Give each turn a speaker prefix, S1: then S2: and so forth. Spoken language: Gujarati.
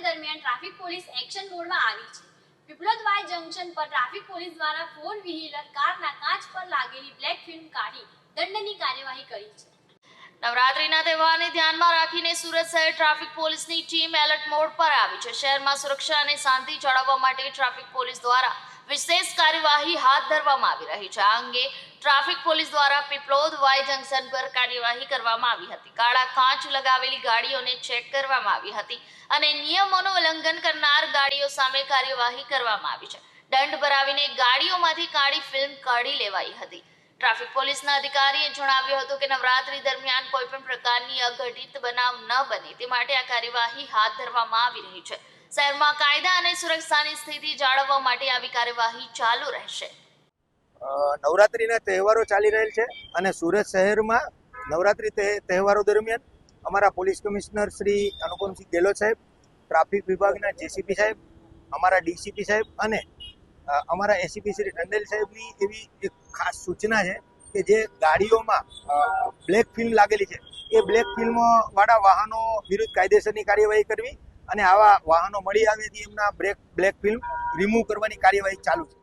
S1: નવરાત્રી દરમિયાન ટ્રાફિક પોલીસ એક્શન મોડમાં આવી છે। પીપલોદ વાય જંકશન પર ટ્રાફિક પોલીસ દ્વારા 4 વ્હીલર કારના કાચ પર લાગેલી બ્લેક ફિલ્મ કાઢી દંડની કાર્યવાહી કરી છે। નવરાત્રીના તહેવારને ધ્યાનમાં રાખીને સુરત શહેર ટ્રાફિક પોલીસની ટીમ એલર્ટ મોડ પર આવી છે। શહેરમાં સુરક્ષા અને શાંતિ જાળવવા માટે ટ્રાફિક પોલીસ દ્વારા વિશેષ કાર્યવાહી હાથ ધરવામાં આવી રહી છે। આ અંગે ટ્રાફિક પોલીસ દ્વારા પીપલોદ વાય જંકશન પર કાર્યવાહી કરવામાં આવી હતી। કાળા કાચ લગાવેલી ગાડીઓને ચેક કરવામાં આવી હતી અને નિયમોનું ઉલ્લંઘન કરનાર ગાડીઓ સામે કાર્યવાહી કરવામાં આવી છે। દંડ ભરાવીને ગાડીઓમાંથી કાળી ફિલ્મ કાઢી લેવાઈ હતી। ટ્રાફિક પોલીસના અધિકારીએ જણાવ્યું હતું કે નવરાત્રી દરમિયાન કોઈ પણ પ્રકારની અઘટિત બનાવ ન બને તે માટે આ કાર્યવાહી હાથ ધરવામાં આવી રહી છે। શહેરમાં કાયદા અને સુરક્ષાની સ્થિતિ જાળવવા માટે આવી કાર્યવાહી ચાલુ રહેશે।
S2: નવરાત્રીના તહેવારો ચાલી રહેલ છે અને સુરત શહેરમાં નવરાત્રી તહેવારો દરમિયાન અમારા પોલીસ કમિશનર શ્રી અનુપમસિંહ ગેહલોત સાહેબ, ટ્રાફિક વિભાગના જેસીપી સાહેબ, અમારા ડીસીપી સાહેબ અને અમારા એસીપી શ્રી ટંડેલ સાહેબની એવી એક ખાસ સૂચના છે કે જે ગાડીઓમાં બ્લેક ફિલ્મ લાગેલી છે એ બ્લેક ફિલ્મ વાળા વાહનો વિરુદ્ધ કાયદેસરની કાર્યવાહી કરવી અને આવા વાહનો મળી આવેથી એમના બ્લેક ફિલ્મ રિમૂવ કરવાની કાર્યવાહી ચાલુ છે।